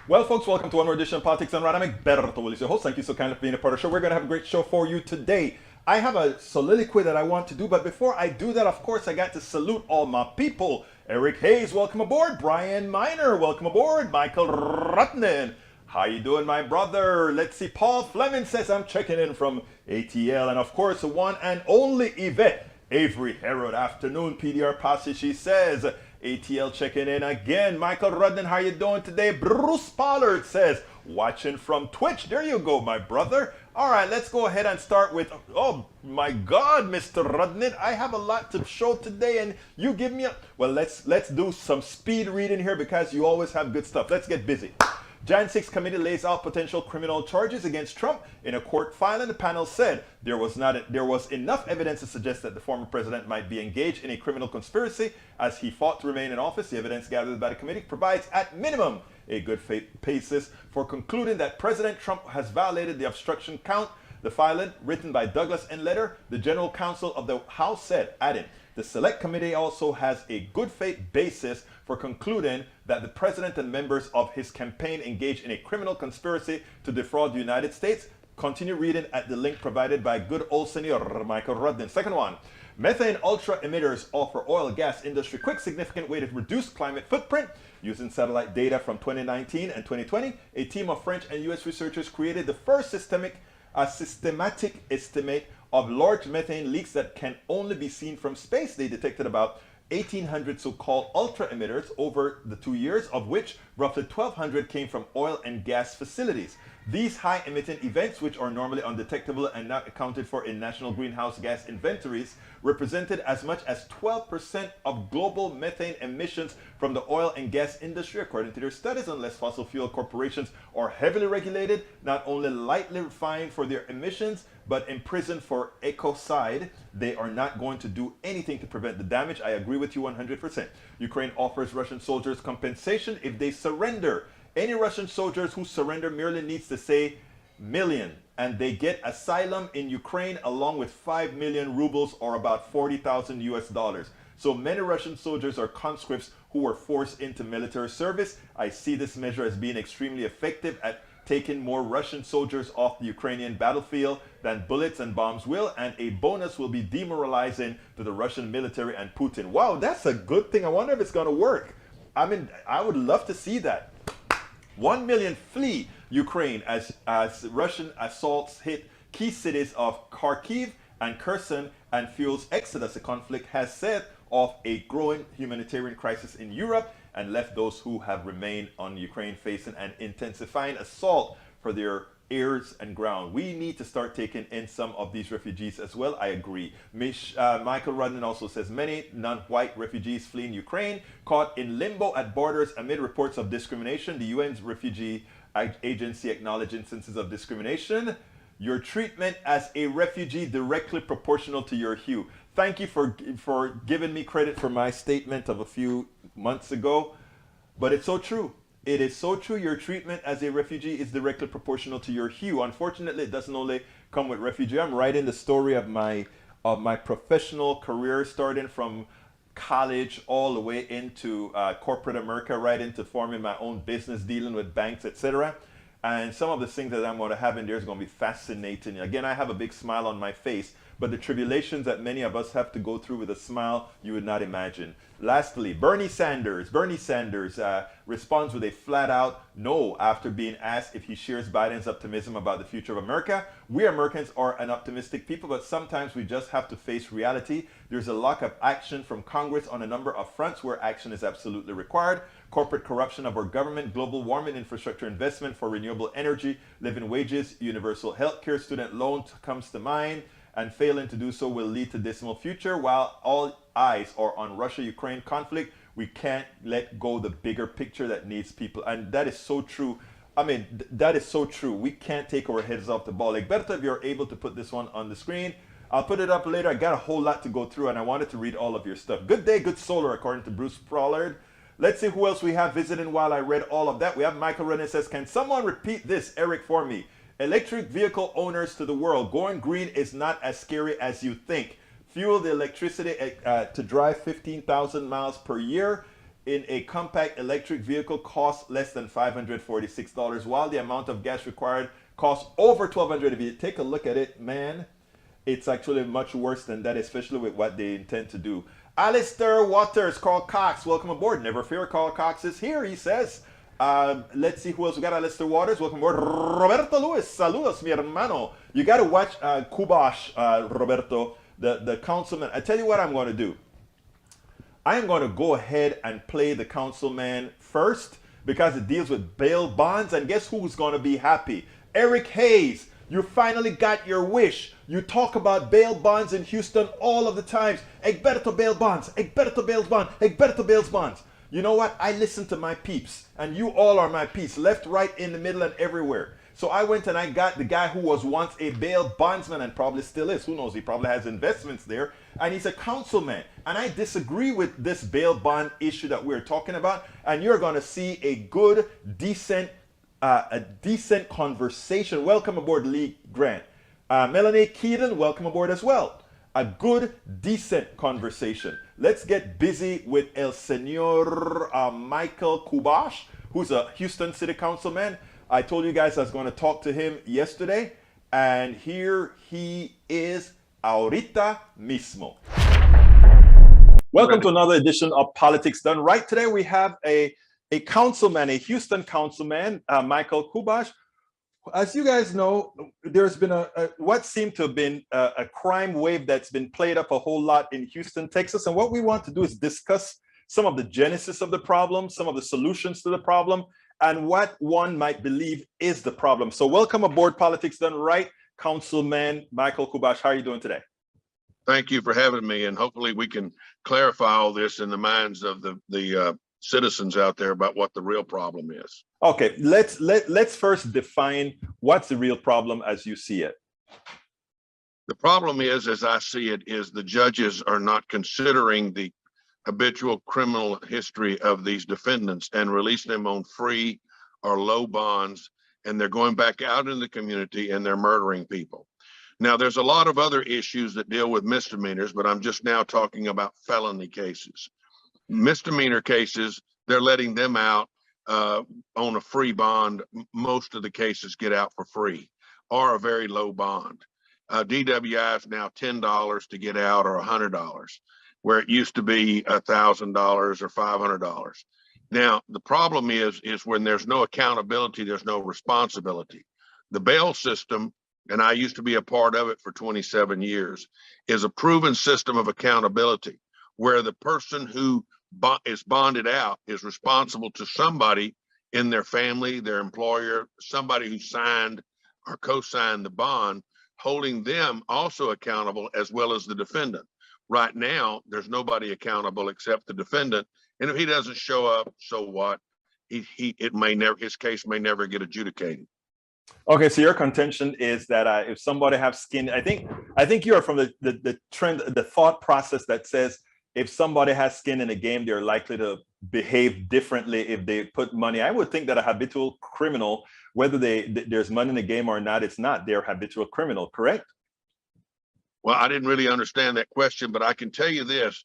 Well, folks, welcome to one more edition of Politics and Rad. I'm Egberto Willis, your host. Thank you so kindly for being a part of the show. We're going to have a great show for you today. I have a soliloquy that I want to do, but before I do that, of course, I got to salute all my people. Eric Hayes, welcome aboard. Brian Miner, welcome aboard. Michael Rutnan, how you doing, my brother? Let's see. Paul Fleming says I'm checking in from ATL, and of course, the one and only Yvette Avery Herod. Afternoon, PDR Posse. She says. ATL checking in again. Michael Rudden, how you doing today? Bruce Pollard says, watching from Twitch. There you go, my brother. All right, let's go ahead and start with, oh my God, Mr. Rudden, I have a lot to show today, and you give me a, well, let's do some speed reading here because you always have good stuff. Let's get busy. Jan 6 committee lays out potential criminal charges against Trump. In a court filing, the panel said there was enough evidence to suggest that the former president might be engaged in a criminal conspiracy as he fought to remain in office. The evidence gathered by the committee provides, at minimum, a good faith basis for concluding that President Trump has violated the obstruction count. The filing, written by Douglas N. Letter, the general counsel of the House, said, adding, the select committee also has a good faith basis for concluding that the president and members of his campaign engaged in a criminal conspiracy to defraud the United States. Continue reading at the link provided by good old Senor Michael Rudden. Second one, methane ultra emitters offer oil and gas industry quick significant way to reduce climate footprint. Using satellite data from 2019 and 2020, a team of French and US researchers created the first systematic estimate of large methane leaks that can only be seen from space. They detected about 1,800 so-called ultra emitters over the 2 years, of which roughly 1,200 came from oil and gas facilities. These high-emitting events, which are normally undetectable and not accounted for in national greenhouse gas inventories, represented as much as 12% of global methane emissions from the oil and gas industry, according to their studies. Unless fossil fuel corporations are heavily regulated, not only lightly fined for their emissions, but imprisoned for ecocide, they are not going to do anything to prevent the damage. I agree with you 100%. Ukraine offers Russian soldiers compensation if they surrender. Any Russian soldiers who surrender merely needs to say million, and they get asylum in Ukraine along with 5 million rubles, or about 40,000 US dollars. So many Russian soldiers are conscripts who were forced into military service. I see this measure as being extremely effective at taking more Russian soldiers off the Ukrainian battlefield than bullets and bombs will, and a bonus will be demoralizing to the Russian military and Putin. Wow, that's a good thing. I wonder if it's going to work. I mean, I would love to see that. 1 million flee Ukraine as Russian assaults hit key cities of Kharkiv and Kherson and fuels exodus. The conflict has set off a growing humanitarian crisis in Europe and left those who have remained on Ukraine facing an intensifying assault for their airs and ground. We need to start taking in some of these refugees as well. I agree. Michael Rudden also says many non-white refugees fleeing Ukraine caught in limbo at borders amid reports of discrimination. The UN's refugee agency acknowledged instances of discrimination. Your treatment as a refugee directly proportional to your hue. Thank you for giving me credit for my statement of a few months ago, but it's so true. It is so true. Your treatment as a refugee is directly proportional to your hue. Unfortunately, it doesn't only come with refugee. I'm writing the story of my professional career, starting from college all the way into corporate America, right into forming my own business, dealing with banks, etc. And some of the things that I'm going to have in there is going to be fascinating. Again, I have a big smile on my face, but the tribulations that many of us have to go through with a smile, you would not imagine. Lastly, Bernie Sanders responds with a flat-out no after being asked if he shares Biden's optimism about the future of America. We Americans are an optimistic people, but sometimes we just have to face reality. There's a lack of action from Congress on a number of fronts where action is absolutely required. Corporate corruption of our government, global warming, infrastructure investment for renewable energy, living wages, universal health care, student loans comes to mind, and failing to do so will lead to dismal future. While all eyes are on Russia-Ukraine conflict, we can't let go the bigger picture that needs people. And that is so true. I mean, that is so true. We can't take our heads off the ball. Like, better if you're able to put this one on the screen. I'll put it up later. I got a whole lot to go through, and I wanted to read all of your stuff. Good day, good solar, according to Bruce Pollard. Let's see who else we have visiting while I read all of that. We have Michael Renner says, can someone repeat this, Eric, for me? Electric vehicle owners to the world. Going green is not as scary as you think. Fuel the electricity to drive 15,000 miles per year. in a compact electric vehicle costs less than $546, while the amount of gas required costs over $1,200. If you take a look at it, man, it's actually much worse than that, especially with what they intend to do. Alistair Waters, Carl Cox, welcome aboard. Never fear, Carl Cox is here, he says. Let's see who else we got. Alistair Waters, welcome aboard. Roberto Luis, saludos, mi hermano. You got to watch Kubosh, Roberto, the councilman. I tell you what I'm going to do. I am going to go ahead and play the councilman first because it deals with bail bonds. And guess who's going to be happy? Eric Hayes. You finally got your wish. You talk about bail bonds in Houston all of the times. Egberto bail bonds, Egberto bail bonds, Egberto bail bonds. You know what? I listen to my peeps, and you all are my peeps, left, right, in the middle, and everywhere. So I went and I got the guy who was once a bail bondsman and probably still is. Who knows? He probably has investments there. And he's a councilman. And I disagree with this bail bond issue that we're talking about. And you're going to see a good, decent conversation. Welcome aboard, Lee Grant. Melanie Keaton, welcome aboard as well. A good, decent conversation. Let's get busy with El Senor Michael Kubosh, who's a Houston City Councilman. I told you guys I was going to talk to him yesterday, and here he is ahorita mismo. Welcome to another edition of Politics Done Right. Today we have a councilman, a Houston councilman, Michael Kubosh. As you guys know, there's been what seemed to have been a crime wave that's been played up a whole lot in Houston, Texas. And what we want to do is discuss some of the genesis of the problem, some of the solutions to the problem, and what one might believe is the problem. So welcome aboard Politics Done Right, Councilman Michael Kubosh. How are you doing today? Thank you for having me, and hopefully we can clarify all this in the minds of the citizens out there about what the real problem is. Okay, let's first define what's the real problem as you see it. The problem is, as I see it, is the judges are not considering the habitual criminal history of these defendants and releasing them on free or low bonds, and they're going back out in the community and they're murdering people. Now, there's a lot of other issues that deal with misdemeanors, but I'm just now talking about felony cases. Misdemeanor cases, they're letting them out on a free bond. Most of the cases get out for free or a very low bond. DWI is now $10 to get out or $100, where it used to be $1,000 or $500. Now, the problem is when there's no accountability, there's no responsibility. The bail system, and I used to be a part of it for 27 years, is a proven system of accountability where the person who is bonded out is responsible to somebody in their family, their employer, somebody who signed or co-signed the bond, holding them also accountable as well as the defendant. Right now, there's nobody accountable except the defendant. And if he doesn't show up, so what? His case may never get adjudicated. Okay, so your contention is that if somebody have skin, I think you are from the trend, the thought process that says if somebody has skin in a game, they're likely to behave differently if they put money. I would think that a habitual criminal, whether there's money in the game or not, it's not their habitual criminal, correct? Well, I didn't really understand that question, but I can tell you this.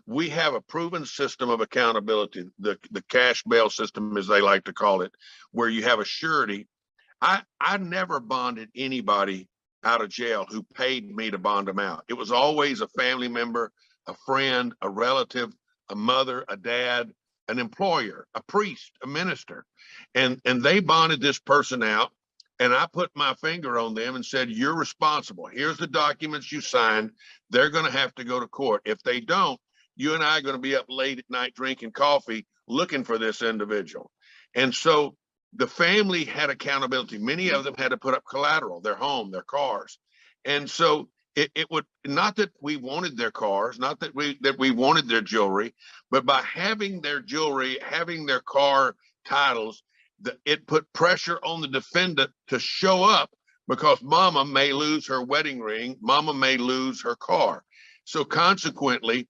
We have a proven system of accountability, the cash bail system, as they like to call it, where you have a surety. I never bonded anybody out of jail who paid me to bond them out. It was always a family member, a friend, a relative, a mother, a dad, an employer, a priest, a minister. And they bonded this person out, and I put my finger on them and said, you're responsible. Here's the documents you signed. They're going to have to go to court. If they don't, you and I are going to be up late at night drinking coffee looking for this individual. And so the family had accountability. Many of them had to put up collateral, their home, their cars. And so it would, not that we wanted their cars, not that we wanted their jewelry, but by having their jewelry, having their car titles, it put pressure on the defendant to show up, because mama may lose her wedding ring, mama may lose her car. So consequently,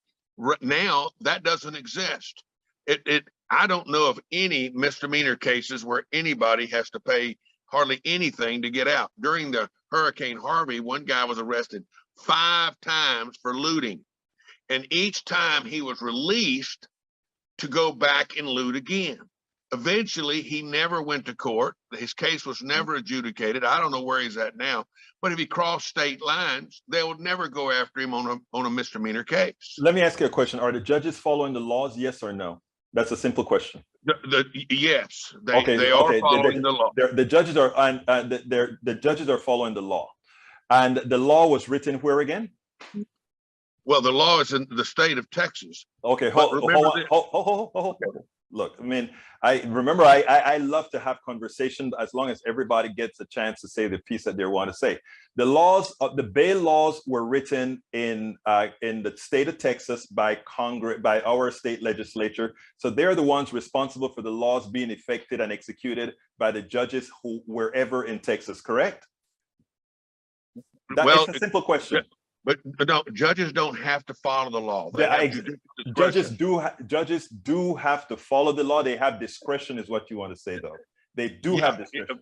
now that doesn't exist. I don't know of any misdemeanor cases where anybody has to pay hardly anything to get out. During the Hurricane Harvey, one guy was arrested 5 times for looting. And each time he was released to go back and loot again. Eventually, he never went to court. His case was never adjudicated. I don't know where he's at now. But if he crossed state lines, they would never go after him on a misdemeanor case. Let me ask you a question. Are the judges following the laws? Yes or no? That's a simple question. Yes, they are following the law. The judges are the judges are following the law, and the law was written where again? Well, the law is in the state of Texas. Okay, hold on. Look, I mean, I love to have conversations as long as everybody gets a chance to say the piece that they want to say. The laws, the bail laws, were written in the state of Texas by Congress, by our state legislature. So they're the ones responsible for the laws being effected and executed by the judges who wherever in Texas. Correct? It's a simple question. But no, judges don't have to follow the law. Judges do have to follow the law. They have discretion, is what you want to say, though. They do have discretion.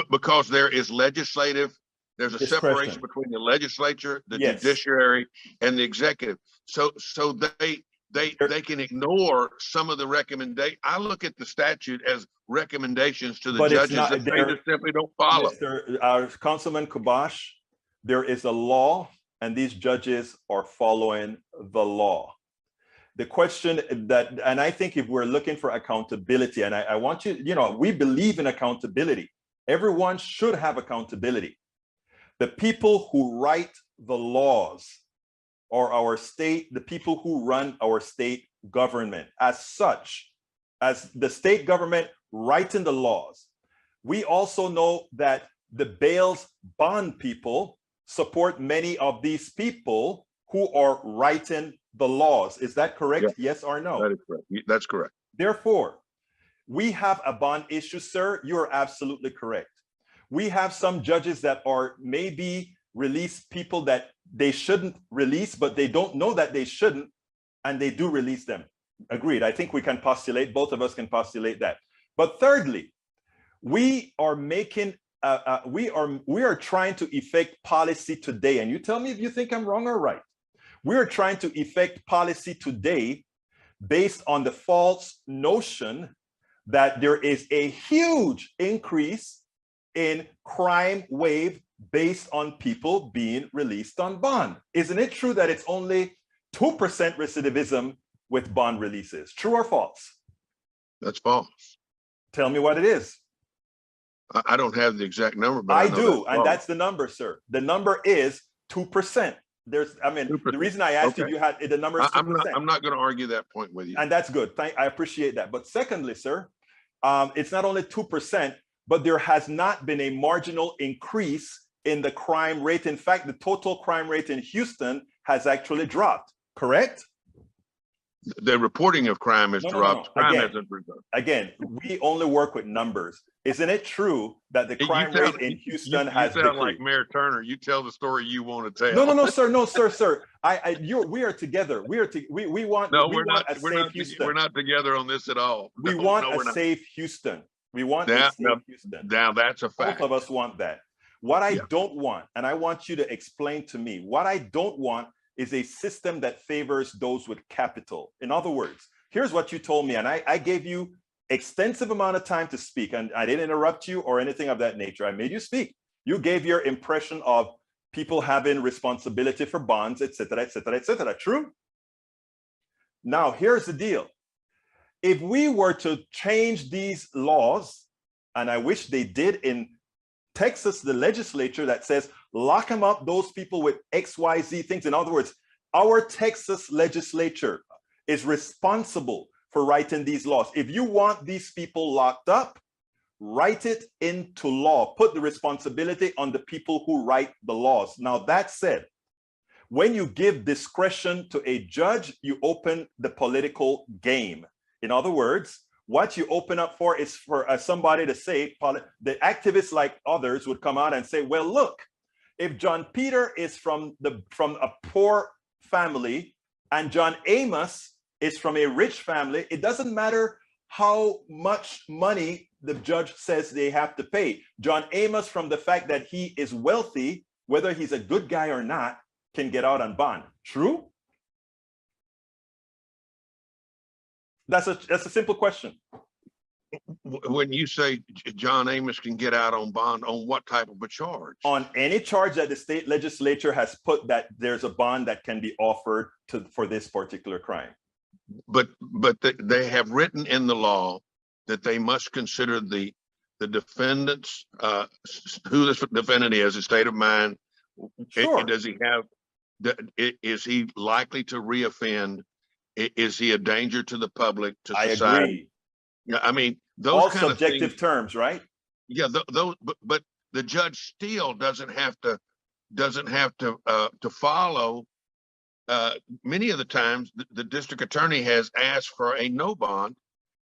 Because there is there's a separation between the legislature, the judiciary, and the executive. So they can ignore some of the recommendations. I look at the statute as recommendations to the judges that they just simply don't follow. Our Councilman Kubosh, there is a law, and these judges are following the law. The question that, and I think if we're looking for accountability, and I want you, we believe in accountability. Everyone should have accountability. The people who write the laws are the people who run our state government. As such, as the state government writing the laws, we also know that the bail's bond people support many of these people who are writing the laws. Is that correct? Yes or no? That is correct. That's correct. Therefore, we have a bond issue, sir. You're absolutely correct. We have some judges that are maybe release people that they shouldn't release, but they don't know that they shouldn't, and they do release them. Agreed. I think we can postulate, both of us can postulate that. But thirdly, we are making we are trying to effect policy today, and you tell me if you think I'm wrong or right. We are trying to effect policy today based on the false notion that there is a huge increase in crime wave based on people being released on bond. Isn't it true that it's only 2% recidivism with bond releases? True or false? That's false. Tell me what it is. I don't have the exact number, but I do, and that's the number, sir. The number is 2%. The reason I asked you had the number is 2%. I'm not going to argue that point with you. And that's good. I appreciate that. But secondly, sir, it's not only 2%, but there has not been a marginal increase in the crime rate. In fact, the total crime rate in Houston has actually dropped, correct? The reporting of crime has dropped. Crime hasn't dropped. Again, we only work with numbers. Isn't it true that the crime rate in Houston has decreased? You sound like Mayor Turner. You tell the story you want to tell. No, sir. We are together. We want a safe Houston. We're not together on this at all. We want a safe Houston. We want a safe Houston. Now that's a fact. Both of us want that. What I don't want, and I want you to explain to me, what I don't want is a system that favors those with capital. In other words, here's what you told me, and I gave you extensive amount of time to speak, and I didn't interrupt you or anything of that nature. I made you speak. You gave your impression of people having responsibility for bonds, et cetera, et cetera, et cetera. True? Now, here's the deal. If we were to change these laws, and I wish they did in Texas, the legislature that says, lock them up, those people with XYZ things. In other words, our Texas legislature is responsible for writing these laws. If you want these people locked up, write it into law. Put the responsibility on the people who write the laws. Now, that said, when you give discretion to a judge, you open the political game. In other words, what you open up for is for somebody to say, the activists like others would come out and say, well, look, if John Peter is from a poor family and John Amos is from a rich family, it doesn't matter how much money the judge says they have to pay. John Amos, from the fact that he is wealthy, whether he's a good guy or not, can get out on bond. True? That's a simple question. When you say John Amos can get out on bond, on what type of a charge? On any charge that the state legislature has put that there's a bond that can be offered for this particular crime. But they have written in the law that they must consider the defendant's who the defendant is, his state of mind. Sure. Does he have? Is he likely to reoffend? Is he a danger to the public, to society? I agree. Yeah, I mean, those all kind subjective of things, terms, right? Yeah, those. But the judge still doesn't have to follow. Many of the times, the district attorney has asked for a no bond,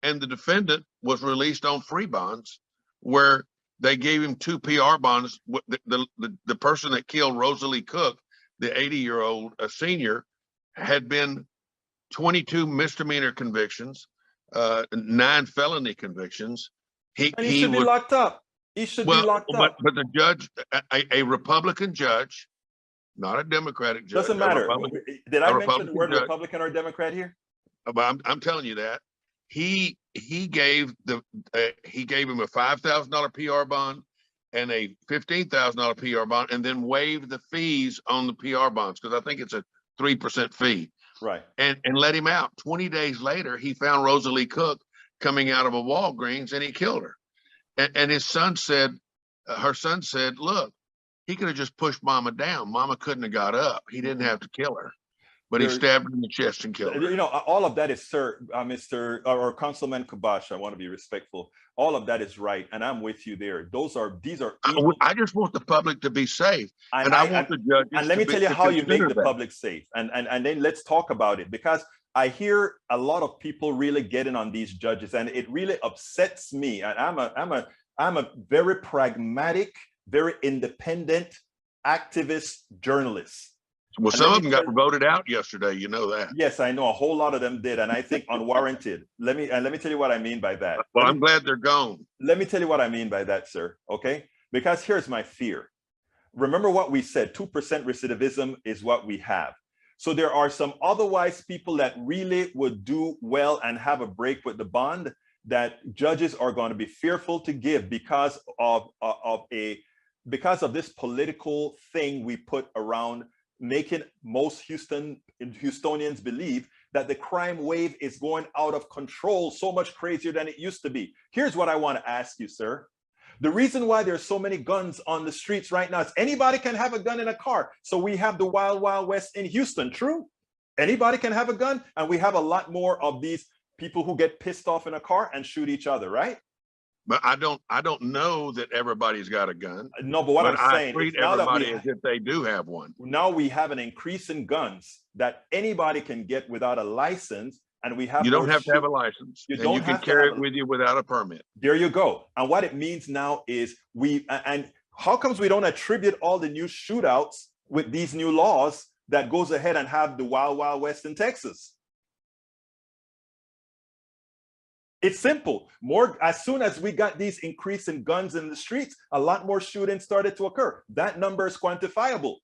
and the defendant was released on free bonds, where they gave him 2 PR bonds. The person that killed Rosalie Cook, the 80-year-old senior, had been 22 misdemeanor convictions, 9 felony convictions. He should be locked up. He should be locked up. But the judge, a Republican judge, not a Democratic judge. Doesn't matter. Did I mention the word Republican or Democrat here? I'm telling you that he gave him a $5,000 PR bond and a $15,000 PR bond, and then waived the fees on the PR bonds, because I think it's a 3% fee. Right. And let him out. 20 days later, he found Rosalie Cook coming out of a Walgreens, and he killed her. And his son said, her son said, look, he could have just pushed Mama down. Mama couldn't have got up. He didn't have to kill her, but he stabbed her in the chest and killed her. You know, all of that is, sir, Mr. or Councilman Kubosh, I want to be respectful. All of that is right, and I'm with you there. These are. I just want the public to be safe, and I want the judges. And let me tell you how you make the public safe, and then let's talk about it, because I hear a lot of people really getting on these judges, and it really upsets me. And I'm a very pragmatic, very independent activist journalist. Well, some of them got voted out yesterday. You know that. Yes, I know a whole lot of them did, and I think unwarranted. Let me tell you what I mean by that. Well, I'm glad they're gone. Let me tell you what I mean by that, sir. Okay, because here's my fear. Remember what we said: 2% recidivism is what we have. So there are some otherwise people that really would do well and have a break with the bond that judges are going to be fearful to give because of this political thing we put around, making most Houstonians believe that the crime wave is going out of control, so much crazier than it used to be. Here's what I want to ask you, sir. The reason why there's so many guns on the streets right now is anybody can have a gun in a car. So we have the Wild Wild West in Houston, true? Anybody can have a gun, and we have a lot more of these people who get pissed off in a car and shoot each other, right? But I don't know that everybody's got a gun. No, but I'm saying, I treat everybody as if they do have one. Now we have an increase in guns that anybody can get without a license, and we have. You don't have to have a license. You can carry it with you without a permit. There you go. And what it means now is and how comes we don't attribute all the new shootouts with these new laws that goes ahead and have the Wild Wild West in Texas? It's simple. As soon as we got these increase in guns in the streets, a lot more shootings started to occur. That number is quantifiable.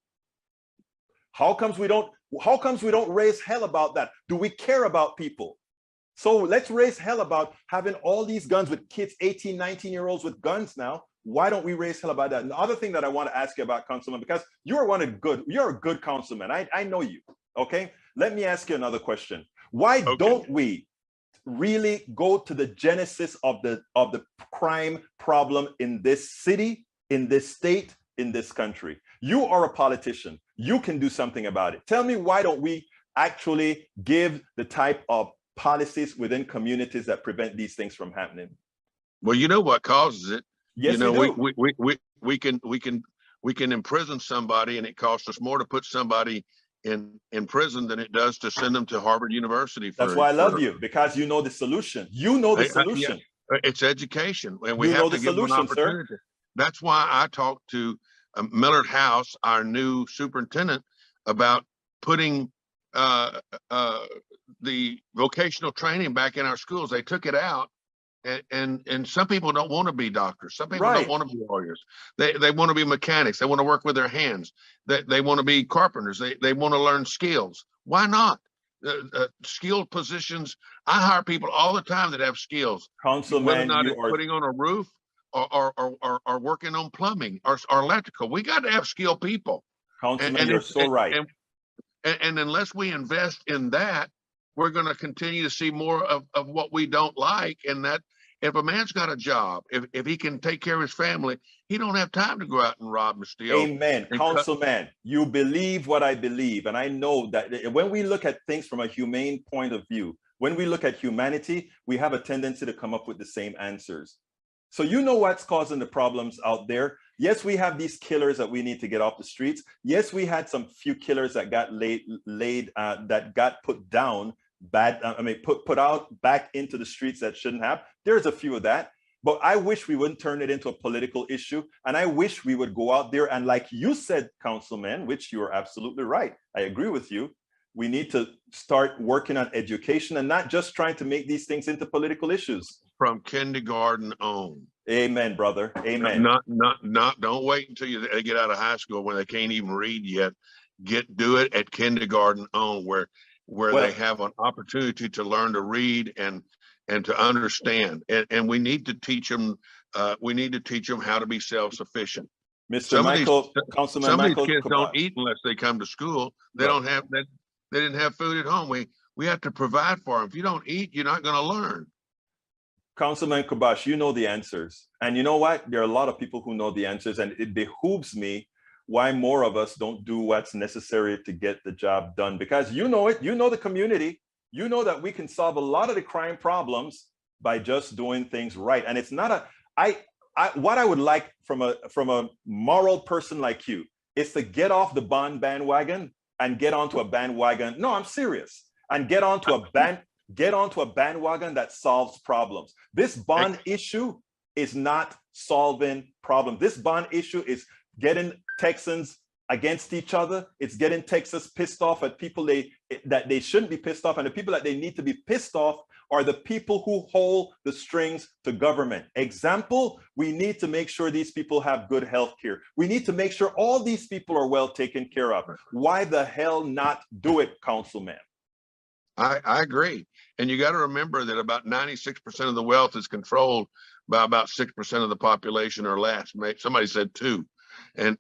How comes we don't raise hell about that? Do we care about people? So let's raise hell about having all these guns with kids, 18, 19-year-olds with guns now. Why don't we raise hell about that? And the other thing that I want to ask you about, Councilman, because you're a good councilman. I know you. Okay. Let me ask you another question. Why don't we really go to the genesis of the crime problem in this city, in this state, in this country? You are a politician. You can do something about it. Tell me, why don't we actually give the type of policies within communities that prevent these things from happening? Well, you know what causes it. Yes, you know, we can imprison somebody, and it costs us more to put somebody in prison than it does to send them to Harvard University. That's why I love you, because you know the solution. You know the solution. It's education, and we have to give them an opportunity. Sir. That's why I talked to Millard House, our new superintendent, about putting the vocational training back in our schools. They took it out, and some people don't want to be doctors. Some people don't want to be lawyers. They want to be mechanics. They want to work with their hands. They want to be carpenters. They want to learn skills. Why not? skilled positions. I hire people all the time that have skills, whether or Councilman, not you it's are putting on a roof or working on plumbing or electrical. We got to have skilled people. Councilman, you're so right. And unless we invest in that, we're going to continue to see more of what we don't like. And that if a man's got a job, if he can take care of his family, he don't have time to go out and rob and steal. Amen. Councilman, you believe what I believe. And I know that when we look at things from a humane point of view, when we look at humanity, we have a tendency to come up with the same answers. So you know what's causing the problems out there. Yes, we have these killers that we need to get off the streets. Yes, we had some few killers that got that got put down, put out back into the streets that shouldn't have. There's a few of that. But I wish we wouldn't turn it into a political issue. And I wish we would go out there and, like you said, Councilman, which you are absolutely right. I agree with you. We need to start working on education and not just trying to make these things into political issues. From kindergarten on. Amen, brother. Amen. Don't wait until they get out of high school when they can't even read yet. Do it at kindergarten on, where they have an opportunity to learn to read and to understand. And we need to teach them. We need to teach them how to be self-sufficient. Councilman some Michael of these kids Kubosh. don't eat unless they come to school. They don't have that. They didn't have food at home. We have to provide for them. If you don't eat, you're not going to learn. Councilman Kubosh, you know the answers. And you know what? There are a lot of people who know the answers, and it behooves me why more of us don't do what's necessary to get the job done. Because you know it, you know the community, you know that we can solve a lot of the crime problems by just doing things right. And it's not what I would like from a moral person like you is to get off the bond bandwagon and get onto a bandwagon. No, I'm serious. And get onto a bandwagon that solves problems. This bond issue is not solving problems. This bond issue is getting Texans against each other. It's getting Texas pissed off at people that they shouldn't be pissed off. And the people that they need to be pissed off are the people who hold the strings to government. Example, we need to make sure these people have good health care. We need to make sure all these people are well taken care of. Why the hell not do it, Councilman? I agree. And you got to remember that about 96% of the wealth is controlled by about 6% of the population or less. Somebody said 2. And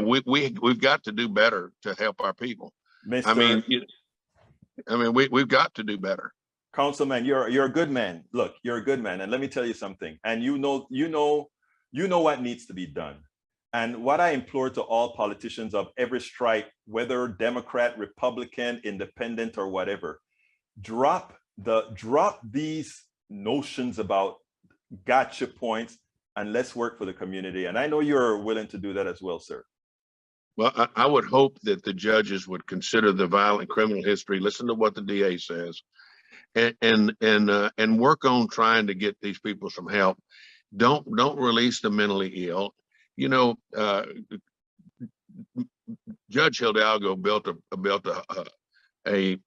we've got to do better to help our people. Mr. We've got to do better. Councilman, you're a good man. Look, you're a good man. And let me tell you something. And you know what needs to be done. And what I implore to all politicians of every stripe, whether Democrat, Republican, independent, or whatever, drop these notions about gotcha points and let's work for the community. And I know you're willing to do that as well, sir. Well, I would hope that the judges would consider the violent criminal history, listen to what the DA says, and work on trying to get these people some help. Don't release the mentally ill. You know, Judge Hidalgo built a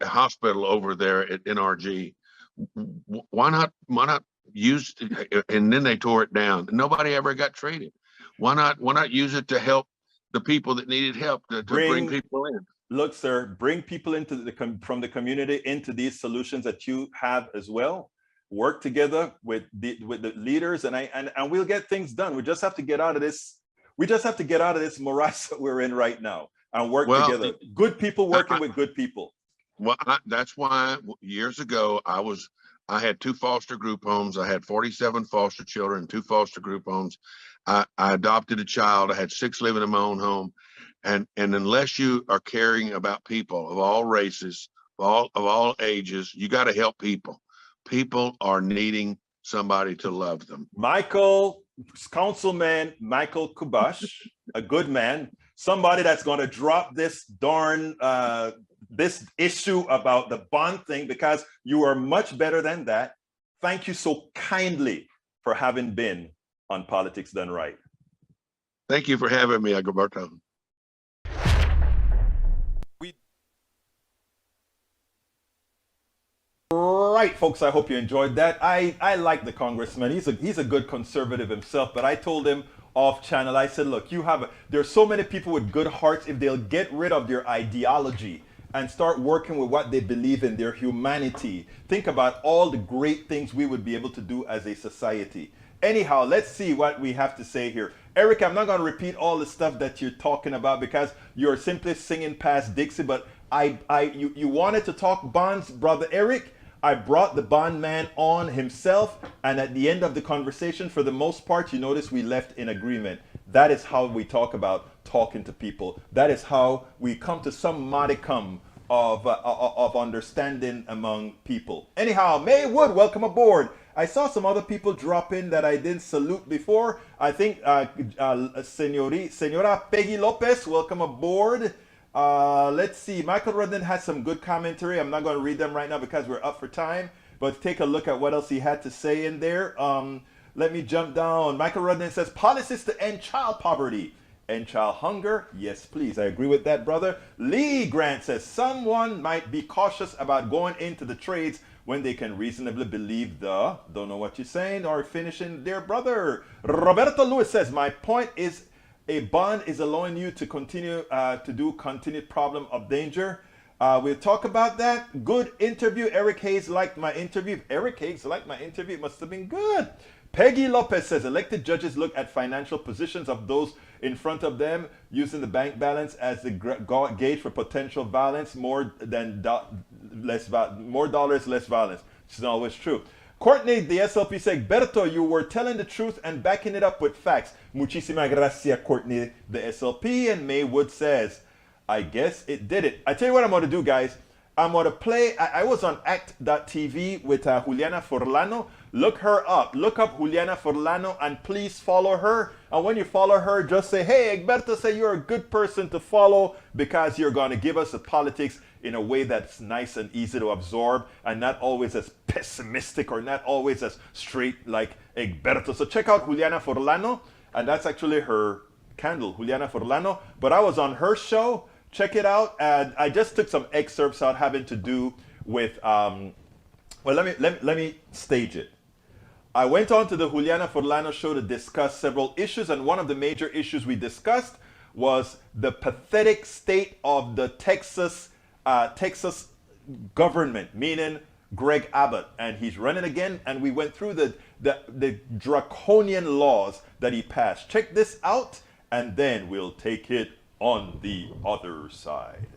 hospital over there at NRG. Why not use it? And then they tore it down. Nobody ever got treated. Why not use it to help the people that needed help, to bring people in? Look, sir, bring people from the community into these solutions that you have as well. Work together with the leaders, and we'll get things done. We just have to get out of this. We just have to get out of this morass that we're in right now and work together. Good people working with good people. Well, that's why years ago I had 2 foster group homes. I had 47 foster children, 2 foster group homes. I adopted a child. I had 6 living in my own home. And unless you are caring about people of all races, of all ages, you got to help people. People are needing somebody to love them. Councilman Michael Kubosh, a good man, somebody that's going to drop this darn this issue about the bond thing, because you are much better than that. Thank you so kindly for having been on Politics Done Right. Thank you for having me, Agilberto. Right, folks, I hope you enjoyed that. I like the congressman. He's a good conservative himself, but I told him off channel, I said, look, there's so many people with good hearts. If they'll get rid of their ideology and start working with what they believe in, their humanity. Think about all the great things we would be able to do as a society. Anyhow, let's see what we have to say here. Eric, I'm not going to repeat all the stuff that you're talking about because you're simply singing past Dixie, but you wanted to talk bonds, Brother Eric. I brought the bond man on himself, and at the end of the conversation, for the most part, you notice we left in agreement. That is how we talk about talking to people. That is how we come to some modicum of understanding among people. Anyhow, May Wood, welcome aboard. I saw some other people drop in that I didn't salute before. I think Senora Peggy Lopez, welcome aboard. Let's see. Michael Rudden has some good commentary. I'm not going to read them right now because we're up for time. But take a look at what else he had to say in there. Let me jump down. Michael Rudden says, policies to end child poverty. End child hunger? Yes, please. I agree with that, brother. Lee Grant says, someone might be cautious about going into the trades when they can reasonably believe the, don't know what you're saying, or finishing their brother. Roberto Lewis says, my point is, a bond is allowing you to continue to do continued problem of danger. We'll talk about that. Good interview. Eric Hayes liked my interview. If Eric Hayes liked my interview, it must have been good. Peggy Lopez says, elected judges look at financial positions of those in front of them, using the bank balance as the gauge for potential violence, more dollars, less violence. Which is always true. Courtney, the SLP, said, Berto, you were telling the truth and backing it up with facts. Muchísimas gracias, Courtney, the SLP. And Maywood says, I guess it did it. I tell you what I'm going to do, guys. I'm going to play. I was on act.tv with Juliana Forlano. Look her up. Look up Juliana Forlano and please follow her. And when you follow her, just say, hey, Egberto, say you're a good person to follow because you're going to give us the politics in a way that's nice and easy to absorb and not always as pessimistic or not always as straight like Egberto. So check out Juliana Forlano, and that's actually her candle, Juliana Forlano. But I was on her show. Check it out. And I just took some excerpts out having to do with, well, let me stage it. I went on to the Juliana Forlano show to discuss several issues, and one of the major issues we discussed was the pathetic state of the Texas government, meaning Greg Abbott, and he's running again, and we went through the draconian laws that he passed. Check this out, and then we'll take it on the other side.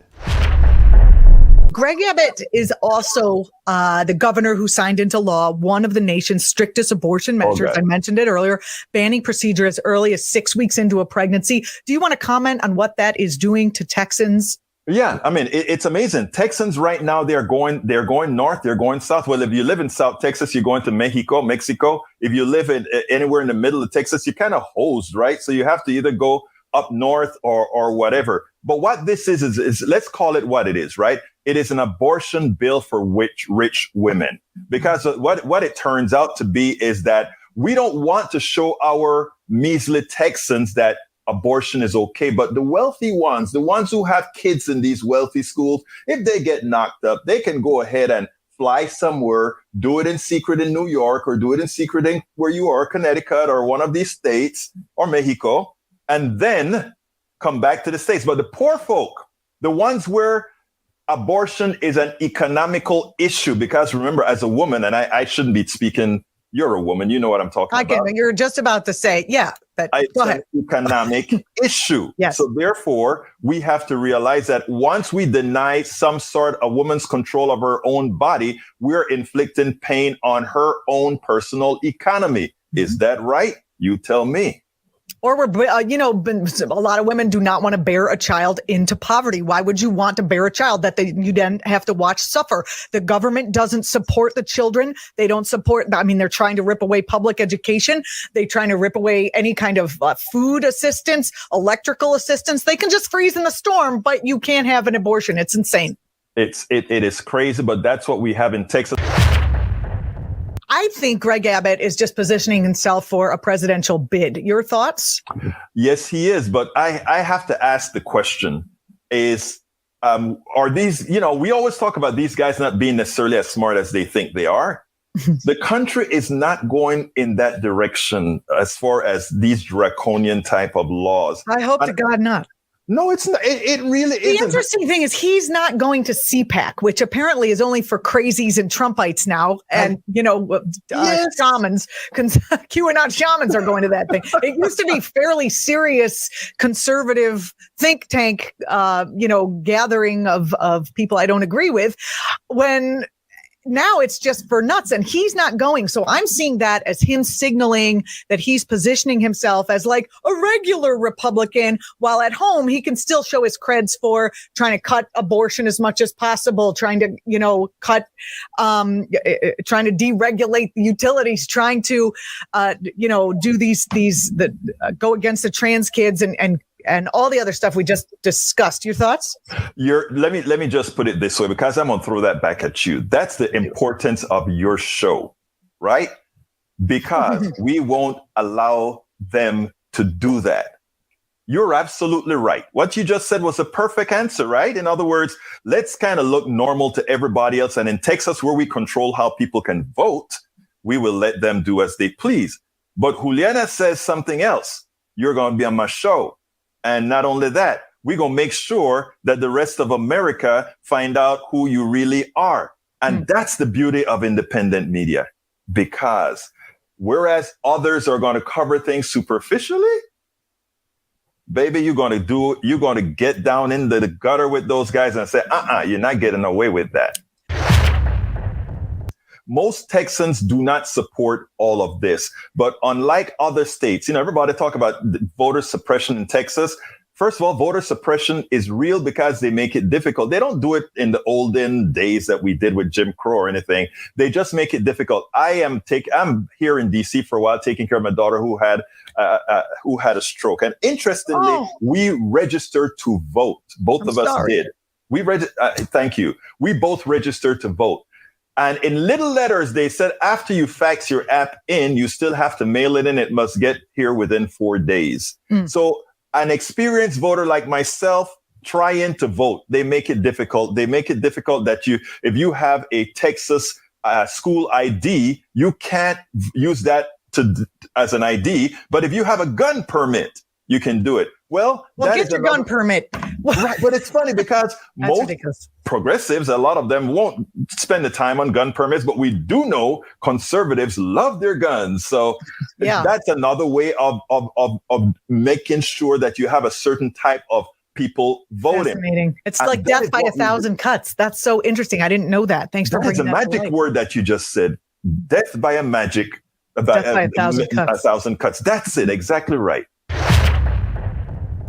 Greg Abbott is also the governor who signed into law one of the nation's strictest abortion measures. I mentioned it earlier, banning procedure as early as 6 weeks into a pregnancy. Do you want to comment on what that is doing to Texans? Yeah, I mean, it's amazing. Texans right now, they're going north, they're going south. Well, if you live in South Texas, you're going to Mexico. If you live anywhere in the middle of Texas, you're kind of hosed, right? So you have to either go up north or whatever. But what this is let's call it what it is, right? It is an abortion bill for rich women. Because what it turns out to be is that we don't want to show our measly Texans that abortion is okay. But the wealthy ones, the ones who have kids in these wealthy schools, if they get knocked up, they can go ahead and fly somewhere, do it in secret in New York, or do it in secret in where you are, Connecticut, or one of these states, or Mexico, and then come back to the States. But the poor folk, the ones where abortion is an economical issue, because remember, as a woman, and I shouldn't be speaking, you're a woman, you know what I'm talking about. Okay, you're just about to say, yeah, but go ahead. It's an economic issue. Yes. So therefore, we have to realize that once we deny a woman's control of her own body, we're inflicting pain on her own personal economy. Mm-hmm. Is that right? You tell me. Or a lot of women do not want to bear a child into poverty. Why would you want to bear a child that you then have to watch suffer? The government doesn't support the children. They don't support, they're trying to rip away public education. They're trying to rip away any kind of food assistance, electrical assistance. They can just freeze in the storm, but you can't have an abortion. It's insane. It is crazy, but that's what we have in Texas. I think Greg Abbott is just positioning himself for a presidential bid. Your thoughts? Yes, he is. But I have to ask the question are these, we always talk about these guys not being necessarily as smart as they think they are. The country is not going in that direction as far as these draconian type of laws. I hope to God not. No, it's not. It really The isn't. interesting thing is he's not going to CPAC, which apparently is only for crazies and Trumpites now. And, Yes. shamans, QAnon shamans are going to that thing. It used to be fairly serious conservative think tank, gathering of people I don't agree with. When now it's just for nuts, and he's not going. So I'm seeing that as him signaling that he's positioning himself as like a regular Republican, while at home he can still show his creds for trying to cut abortion as much as possible, trying to, trying to deregulate the utilities, trying to, do go against the trans kids and all the other stuff we just discussed. Your thoughts? Let me just put it this way, because I'm going to throw that back at you. That's the importance of your show, right? Because we won't allow them to do that. You're absolutely right. What you just said was a perfect answer, right? In other words, let's kind of look normal to everybody else. And in Texas, where we control how people can vote, we will let them do as they please. But Juliana says something else. You're going to be on my show. And not only that, we're going to make sure that the rest of America find out who you really are. And that's the beauty of independent media, because whereas others are going to cover things superficially, baby, you're going to get down into the gutter with those guys and say, you're not getting away with that. Most Texans do not support all of this, but unlike other states, everybody talk about voter suppression in Texas. First of all, voter suppression is real because they make it difficult. They don't do it in the olden days that we did with Jim Crow or anything. They just make it difficult. I'm here in DC for a while, taking care of my daughter who had a stroke. And interestingly, we registered to vote. Both of us did. Thank you. We both registered to vote. And in little letters, they said, after you fax your app in, you still have to mail it in. It must get here within 4 days. So an experienced voter like myself, trying to vote, they make it difficult. They make it difficult that if you have a Texas school ID, you can't use that as an ID. But if you have a gun permit, you can do it. Well, get your gun permit. Right, but it's funny because most ridiculous. Progressives, a lot of them won't spend the time on gun permits, but we do know conservatives love their guns. So that's another way of making sure that you have a certain type of people voting. Fascinating. It's like death by 1,000 cuts. That's so interesting. I didn't know that. Thanks for bringing that to light. That's a magic word that you just said. Death by 1,000 cuts. That's it. Exactly right.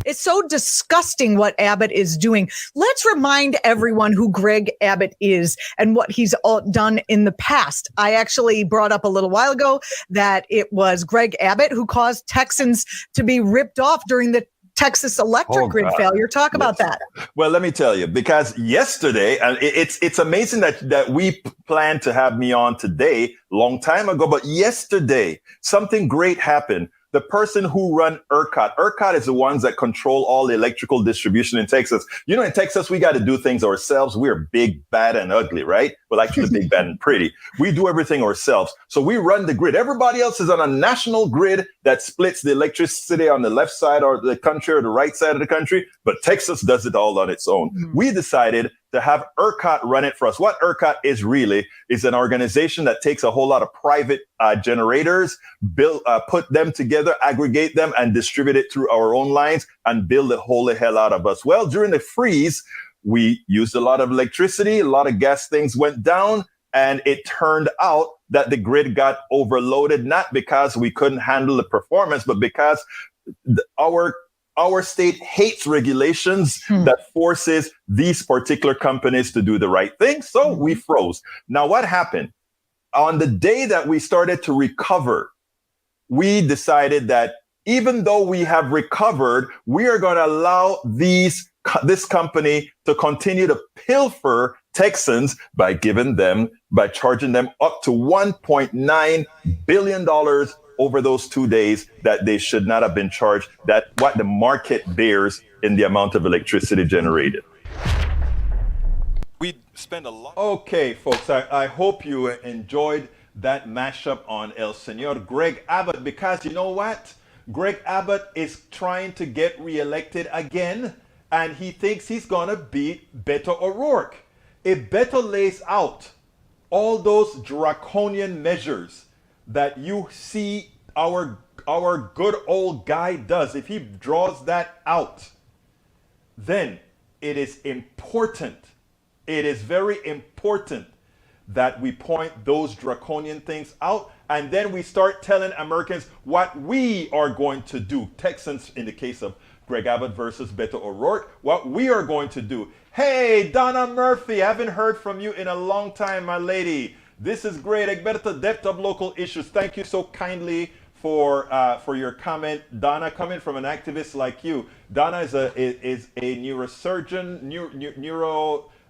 It's so disgusting what Abbott is doing. Let's remind everyone who Greg Abbott is and what he's done in the past. I actually brought up a little while ago that it was Greg Abbott who caused Texans to be ripped off during the Texas electric grid failure. Talk about that. Well, let me tell you, because yesterday, and it's amazing that we planned to have me on today, long time ago, but yesterday, something great happened. The person who run ERCOT is the ones that control all the electrical distribution in Texas. In Texas, we got to do things ourselves. We're big, bad, and ugly, right? Well, actually big, bad, and pretty. We do everything ourselves. So we run the grid. Everybody else is on a national grid that splits the electricity on the left side of the country or the right side of the country. But Texas does it all on its own. We decided to have ERCOT run it for us. What ERCOT is really is an organization that takes a whole lot of private generators, put them together, aggregate them, and distribute it through our own lines and bill the holy hell out of us. Well, during the freeze, we used a lot of electricity, a lot of gas things went down, and it turned out that the grid got overloaded, not because we couldn't handle the performance, but because our state hates regulations that forces these particular companies to do the right thing. So we froze. Now, what happened? On the day that we started to recover, we decided that even though we have recovered, we are going to allow this company to continue to pilfer Texans by charging them up to $1.9 billion over those 2 days that they should not have been charged, that what the market bears in the amount of electricity generated. We spend a lot. Okay, folks, I hope you enjoyed that mashup on El Señor Greg Abbott, because you know what? Greg Abbott is trying to get reelected again. and he thinks he's gonna beat Beto O'Rourke. If Beto lays out all those draconian measures that you see our good old guy does, if he draws that out, then it is important, it is very important that we point those draconian things out, and then we start telling Americans what we are going to do. Texans, in the case of Greg Abbott versus Beto O'Rourke, what we are going to do. Hey, Donna Murphy, I haven't heard from you in a long time, my lady. This is great. Egberto, depth of local issues. Thank you so kindly for your comment, Donna. Coming from an activist like you, Donna is a neurosurgeon,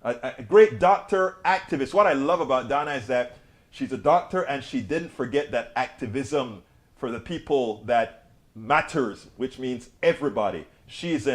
a great doctor, activist. What I love about Donna is that she's a doctor and she didn't forget that activism for the people that matters, which means everybody. She is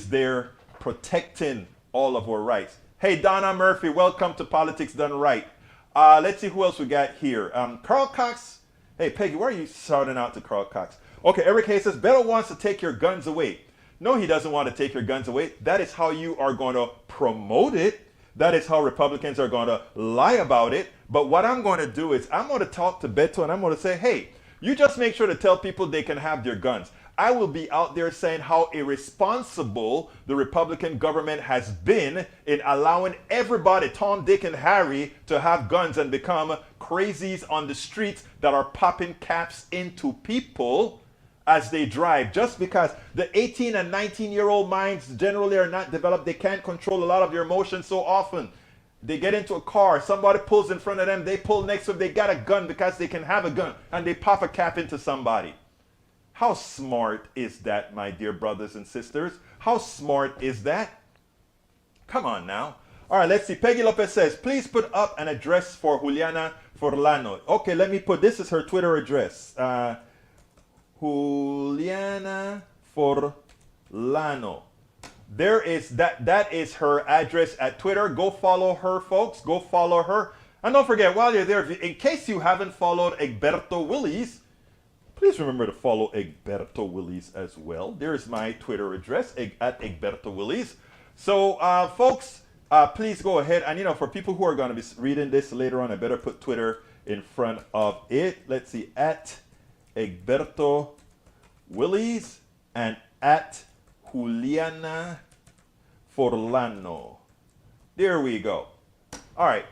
there protecting all of our rights. Hey, Donna Murphy, welcome to Politics Done Right. Let's see who else we got here. Carl Cox. Hey, Peggy, why are you shouting out to Carl Cox? Okay, Eric Hayes says, Beto wants to take your guns away. No, he doesn't want to take your guns away. That is how you are going to promote it. That is how Republicans are going to lie about it. But what I'm going to do is I'm going to talk to Beto and I'm going to say, hey, you just make sure to tell people they can have their guns. I will be out there saying how irresponsible the Republican government has been in allowing everybody, Tom, Dick, and Harry, to have guns and become crazies on the streets that are popping caps into people as they drive. Just because the 18 and 19-year-old minds generally are not developed, they can't control a lot of their emotions so often. They get into a car, somebody pulls in front of them, they pull next to them, they got a gun because they can have a gun, and they pop a cap into somebody. How smart is that, my dear brothers and sisters? How smart is that? Come on now. All right, let's see. Peggy Lopez says, please put up an address for Juliana Forlano. Okay, let me put, this is her Twitter address. Juliana Forlano. There is that is her address at Twitter. Go follow her, folks. Go follow her. And don't forget, while you're there, in case you haven't followed Egberto Willies, please remember to follow Egberto Willies as well. There's my Twitter address, at Egberto Willies. So, folks, please go ahead. And, for people who are going to be reading this later on, I better put Twitter in front of it. Let's see, at Egberto Willies and at Juliana Forlano. There we go. All right.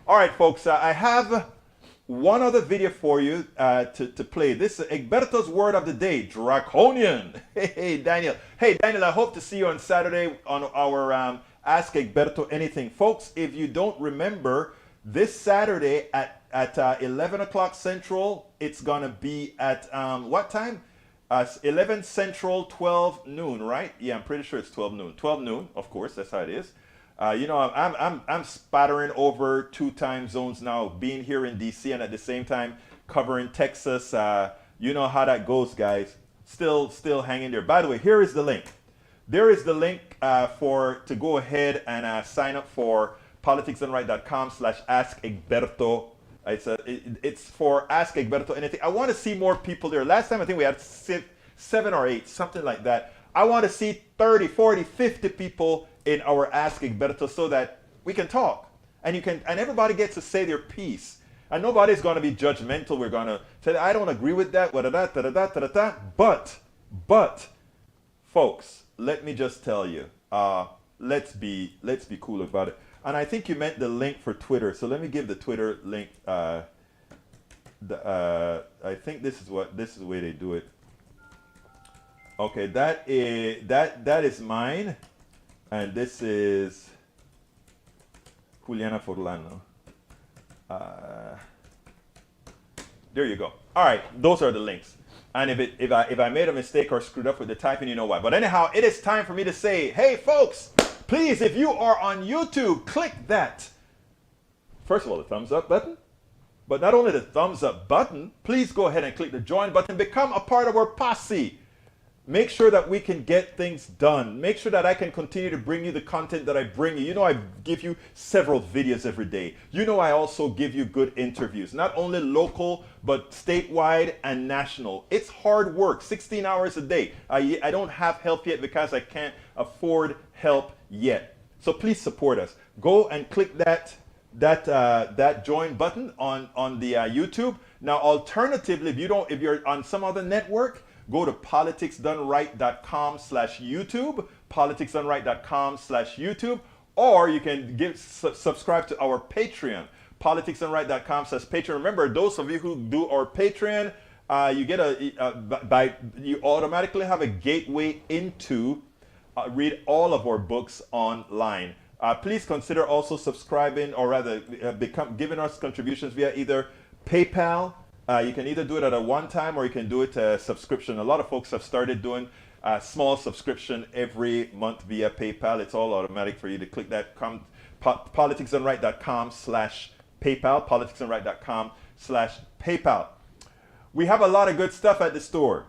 All right, folks, I have one other video for you to play. This is Egberto's word of the day, draconian. Hey, Daniel. Hey, Daniel, I hope to see you on Saturday on our Ask Egberto Anything. Folks, if you don't remember, this Saturday at 11 o'clock Central, it's going to be at what time? 11 Central, 12 noon, right? Yeah, I'm pretty sure it's 12 noon. 12 noon, of course, that's how it is. I'm spattering over 2 time zones now, being here in DC and at the same time covering Texas. You know how that goes, guys. Still hanging there. By the way, here is the link. There is the link to go ahead and sign up for politicsdoneright.com/Ask Egberto. It's for Ask Egberto Anything. I want to see more people there. Last time I think we had 7 or 8, something like that. I want to see 30, 40, 50 people in our Ask Egberto so that we can talk. And everybody gets to say their piece. And nobody's going to be judgmental. We're going to say, I don't agree with that. But, folks, let me just tell you, let's be cool about it. And I think you meant the link for Twitter. So let me give the Twitter link. I think this is the way they do it. Okay, that is mine, and this is Juliana Forlano. There you go. All right, those are the links. And if I made a mistake or screwed up with the typing, you know why. But anyhow, it is time for me to say, hey, folks. Please, if you are on YouTube, click that. First of all, the thumbs up button. But not only the thumbs up button, please go ahead and click the join button. Become a part of our posse. Make sure that we can get things done. Make sure that I can continue to bring you the content that I bring you. You know, I give you several videos every day. You know, I also give you good interviews, not only local, but statewide and national. It's hard work, 16 hours a day. I don't have help yet because I can't afford help yet. So please support us. Go and click that join button on the YouTube. Now, alternatively, if you're on some other network, go to politicsdoneright.com/YouTube, politicsdoneright.com/YouTube, or you can subscribe to our Patreon, politicsdoneright.com/Patreon. Remember, those of you who do our Patreon, you get you automatically have a gateway into read all of our books online. Please consider also subscribing, or rather giving us contributions via either PayPal. You can either do it at a one-time, or you can do it a subscription. A lot of folks have started doing a small subscription every month via PayPal. It's all automatic for you to click that. politicsdoneright.com/PayPal, politicsdoneright.com/PayPal. We have a lot of good stuff at the store.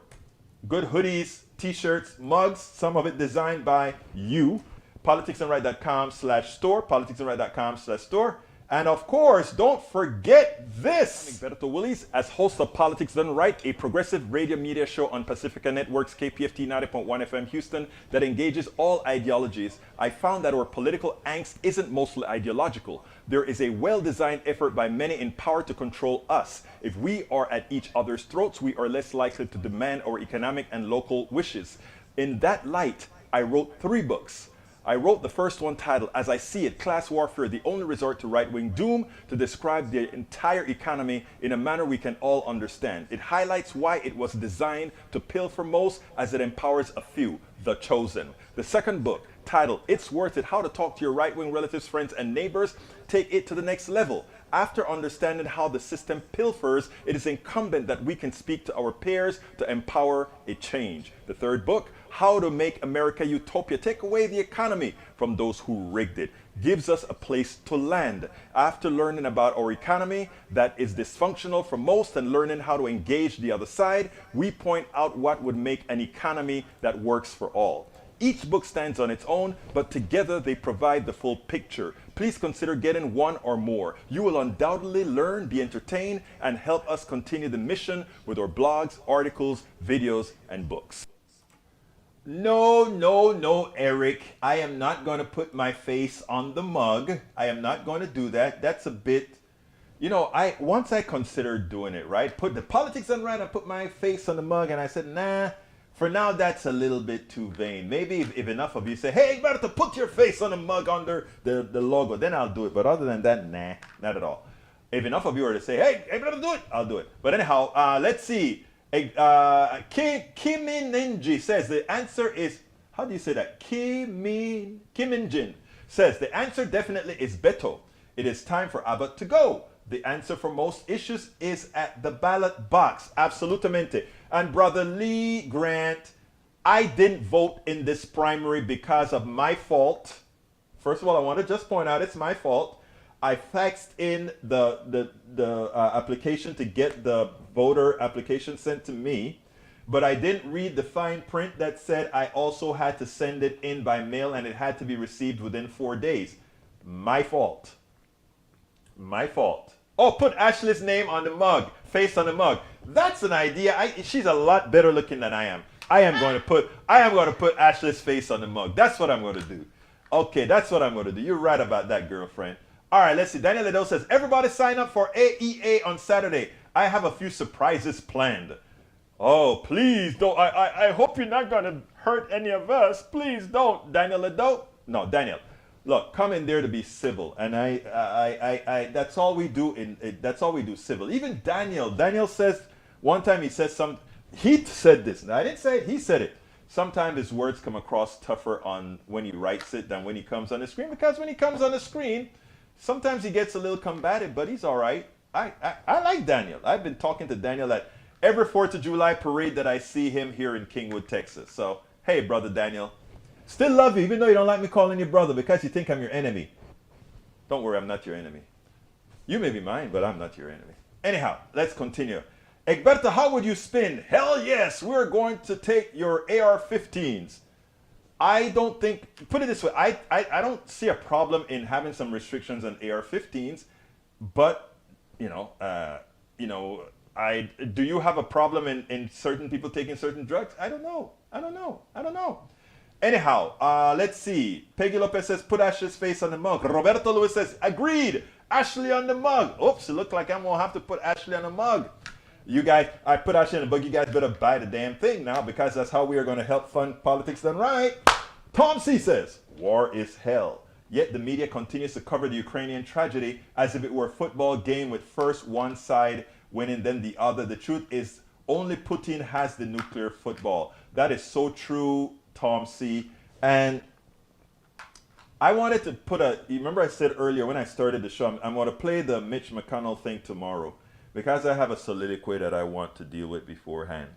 Good hoodies, t-shirts, mugs, some of it designed by you. politicsdoneright.com/store, politicsdoneright.com/store. And of course, don't forget this. I'm Egberto Willies, as host of Politics Done Right, a progressive radio media show on Pacifica Network's KPFT 90.1 FM Houston that engages all ideologies. I found that our political angst isn't mostly ideological. There is a well-designed effort by many in power to control us. If we are at each other's throats, we are less likely to demand our economic and local wishes. In that light, I wrote 3 books. I wrote the first one titled, As I See It, Class Warfare, the Only Resort to Right-Wing Doom, to describe the entire economy in a manner we can all understand. It highlights why it was designed to pilfer most as it empowers a few, the chosen. The second book, titled, It's Worth It, How to Talk to Your Right-Wing Relatives, Friends, and Neighbors, take it to the next level. After understanding how the system pilfers, it is incumbent that we can speak to our peers to empower a change. The third book, How to Make America Utopia, Take Away the Economy from Those Who Rigged It, gives us a place to land. After learning about our economy that is dysfunctional for most and learning how to engage the other side, we point out what would make an economy that works for all. Each book stands on its own, but together they provide the full picture. Please consider getting one or more. You will undoubtedly learn, be entertained, and help us continue the mission with our blogs, articles, videos, and books. No, Eric. I am not going to put my face on the mug. I am not going to do that. That's a bit, once I considered doing it, right? Put the Politics Done Right, I put my face on the mug, and I said, nah. For now, that's a little bit too vain. Maybe if enough of you say, hey, you better to put your face on a mug under the logo, then I'll do it. But other than that, nah, not at all. If enough of you are to say, hey, you better do it, I'll do it. But anyhow, let's see. Kiminji says the answer is, how do you say that? Kiminjin says the answer definitely is Beto. It is time for Abbott to go. The answer for most issues is at the ballot box. Absolutamente. And Brother Lee Grant, I didn't vote in this primary because of my fault. First of all, I want to just point out it's my fault. I faxed in the application to get the voter application sent to me, but I didn't read the fine print that said I also had to send it in by mail and it had to be received within 4 days. My fault. My fault. Oh, put Ashley's name on the mug, face on the mug. That's an idea. She's a lot better looking than I am. I am going to put Ashley's face on the mug. That's what I'm going to do. Okay, that's what I'm going to do. You're right about that, girlfriend. All right, let's see. Daniel Liddell says, everybody sign up for AEA on Saturday. I have a few surprises planned. Oh, please don't. I hope you're not going to hurt any of us. Please don't. Daniel Liddell? No, Daniel. Look, come in there to be civil, and that's all we do. That's all we do, civil. Even Daniel says one time he said he said this. I didn't say it. He said it. Sometimes his words come across tougher on when he writes it than when he comes on the screen. Because when he comes on the screen, sometimes he gets a little combative, but he's all right. I like Daniel. I've been talking to Daniel at every 4th of July parade that I see him here in Kingwood, Texas. So hey, brother Daniel. Still love you, even though you don't like me calling you brother because you think I'm your enemy. Don't worry, I'm not your enemy. You may be mine, but I'm not your enemy. Anyhow, let's continue. Egberto, how would you spin? Hell yes, we're going to take your AR-15s. I don't think, put it this way, I don't see a problem in having some restrictions on AR-15s, but, do you have a problem in certain people taking certain drugs? I don't know. Anyhow, let's see. Peggy Lopez says, put Ashley's face on the mug. Roberto Lewis says, agreed, Ashley on the mug. Oops, it looks like I'm going to have to put Ashley on the mug. You guys, I put Ashley on the mug. You guys better buy the damn thing now, because that's how we are going to help fund politics done right. Tom C says, war is hell. Yet the media continues to cover the Ukrainian tragedy as if it were a football game with first one side winning, then the other. The truth is only Putin has the nuclear football. That is so true, Tom C. And I wanted to put you remember I said earlier when I started the show, I'm going to play the Mitch McConnell thing tomorrow, because I have a soliloquy that I want to deal with beforehand.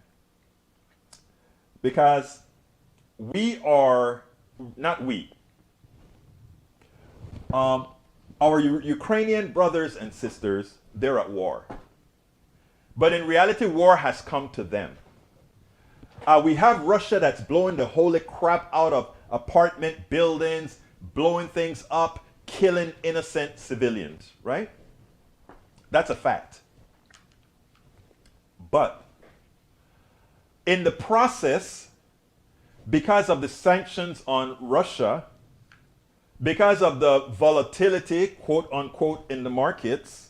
Because our Ukrainian brothers and sisters, they're at war. But in reality, war has come to them. We have Russia that's blowing the holy crap out of apartment buildings, blowing things up, killing innocent civilians, right? That's a fact. But in the process, because of the sanctions on Russia, because of the volatility, quote unquote, in the markets,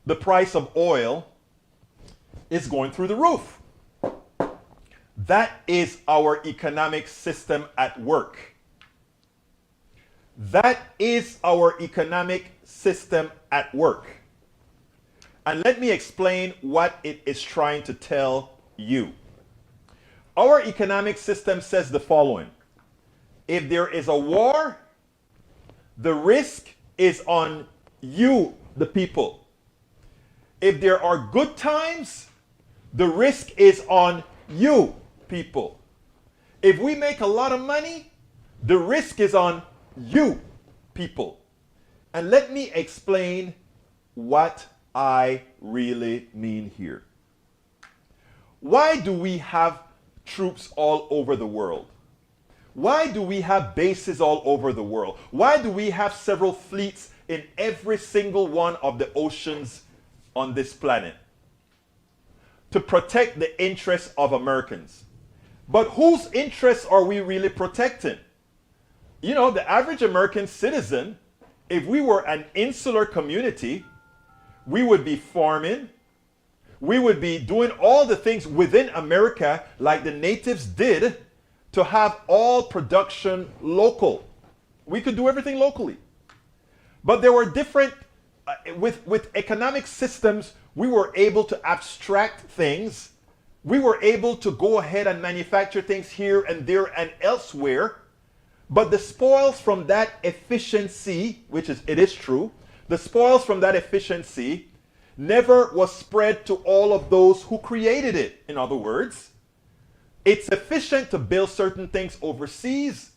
the price of oil is going through the roof. That is our economic system at work. That is our economic system at work. And let me explain what it is trying to tell you. Our economic system says the following. If there is a war, the risk is on you, the people. If there are good times, the risk is on you, people. If we make a lot of money, the risk is on you, people. And let me explain what I really mean here. Why do we have troops all over the world? Why do we have bases all over the world? Why do we have several fleets in every single one of the oceans on this planet? To protect the interests of Americans. But whose interests are we really protecting? You know, the average American citizen, if we were an insular community, we would be farming, we would be doing all the things within America like the natives did to have all production local. We could do everything locally. But there were different, with economic systems, we were able to abstract things. We were able to go ahead and manufacture things here and there and elsewhere. But the spoils from that efficiency, it is true, the spoils from that efficiency never was spread to all of those who created it. In other words, it's efficient to build certain things overseas,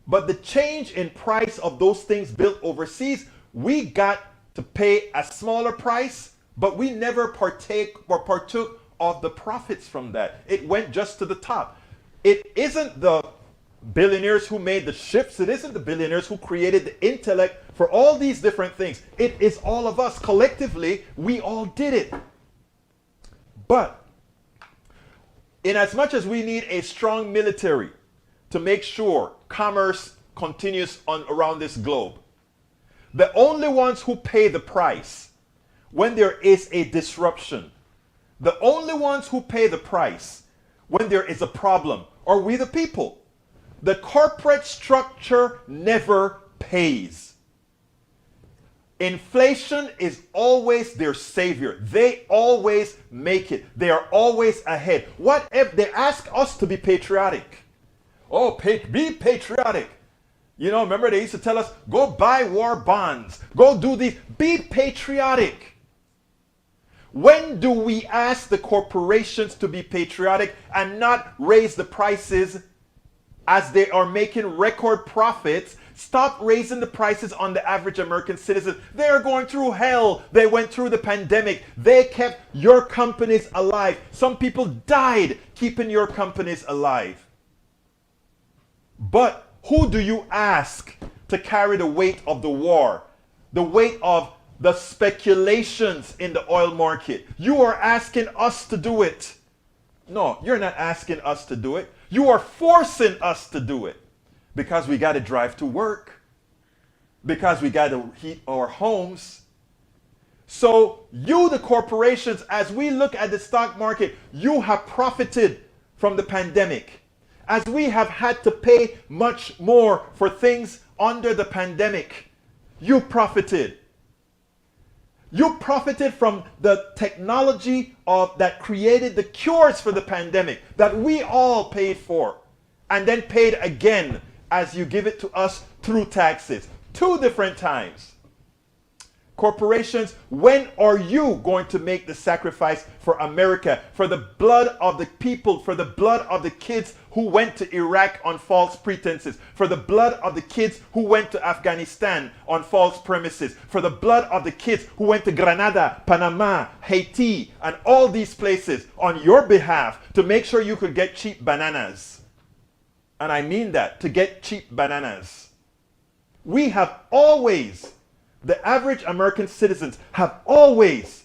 but the change in price of those things built overseas, we got to pay a smaller price, but we never partook of the profits from that. It went just to the top. It isn't the billionaires who made the ships. It isn't the billionaires who created the intellect for all these different things. It is all of us. Collectively, we all did it. But in as much as we need a strong military to make sure commerce continues around this globe, the only ones who pay the price when there is a disruption, the only ones who pay the price when there is a problem are we the people. The corporate structure never pays. Inflation is always their savior. They always make it. They are always ahead. What if they ask us to be patriotic? Oh, be patriotic. You know, remember they used to tell us, go buy war bonds. Go do these. Be patriotic. When do we ask the corporations to be patriotic and not raise the prices as they are making record profits Stop raising the prices on the average American citizen. They are going through hell. They went through the pandemic. They kept your companies alive. Some people died keeping your companies alive. But who do you ask to carry the weight of the war? The weight of the speculations in the oil market? You are asking us to do it. No, you're not asking us to do it. You are forcing us to do it. Because we got to drive to work. Because we got to heat our homes. So you, the corporations, as we look at the stock market, you have profited from the pandemic. As we have had to pay much more for things under the pandemic, you profited. You profited from the technology that created the cures for the pandemic that we all paid for, and then paid again as you give it to us through taxes. 2 different times. Corporations, when are you going to make the sacrifice for America, for the blood of the people, for the blood of the kids who went to Iraq on false pretenses, for the blood of the kids who went to Afghanistan on false premises, for the blood of the kids who went to Grenada, Panama, Haiti, and all these places on your behalf to make sure you could get cheap bananas? And I mean that, to get cheap bananas. We have always, the average American citizens have always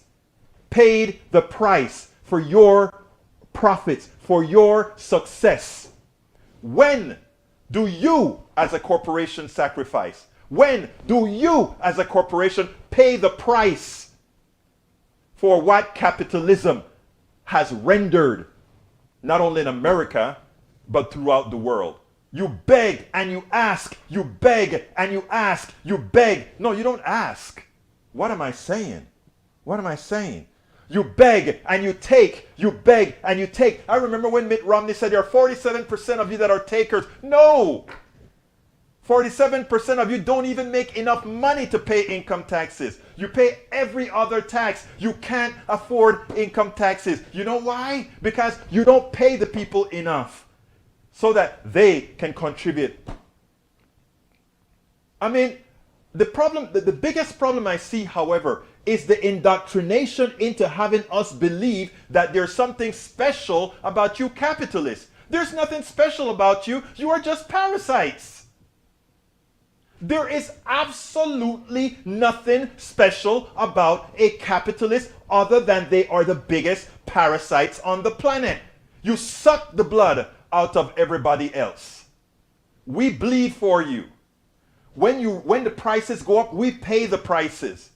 paid the price for your profits, for your success. When do you as a corporation sacrifice? When do you as a corporation pay the price for what capitalism has rendered, not only in America, but throughout the world? You beg and you ask, you beg and you ask, you beg. No, you don't ask. What am I saying? What am I saying? You beg and you take, you beg and you take. I remember when Mitt Romney said there are 47% of you that are takers. No! 47% of you don't even make enough money to pay income taxes. You pay every other tax. You can't afford income taxes. You know why? Because you don't pay the people enough so that they can contribute. I mean, the biggest problem I see, however, is the indoctrination into having us believe that there's something special about you capitalists. There's nothing special about you. You are just parasites. There is absolutely nothing special about a capitalist other than they are the biggest parasites on the planet. You suck the blood out of everybody else. We bleed for you. When the prices go up, we pay the prices.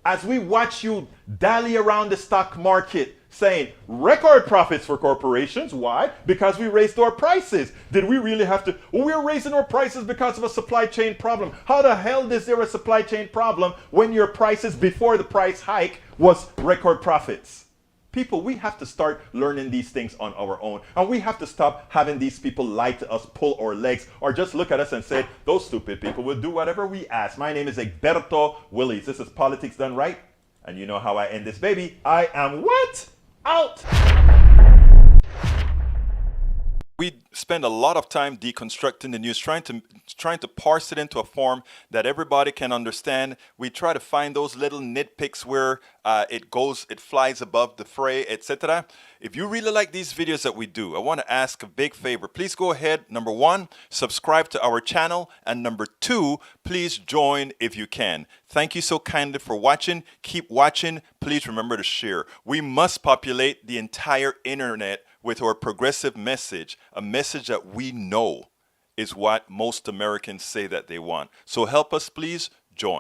As we watch you dally around the stock market saying record profits for corporations. Why? Because we raised our prices. Did we really have to? Well, we're raising our prices because of a supply chain problem. How the hell is there a supply chain problem when your prices before the price hike was record profits? People, we have to start learning these things on our own. And we have to stop having these people lie to us, pull our legs, or just look at us and say, those stupid people will do whatever we ask. My name is Egberto Willis. This is Politics Done Right. And you know how I end this, baby. I am what? Out! We spend a lot of time deconstructing the news, trying to parse it into a form that everybody can understand. We try to find those little nitpicks where it flies above the fray, etc. If you really like these videos that we do, I want to ask a big favor. Please go ahead. Number 1, subscribe to our channel. And number 2, please join if you can. Thank you so kindly for watching. Keep watching. Please remember to share. We must populate the entire internet with our progressive message, a message that we know is what most Americans say that they want. So help us, please.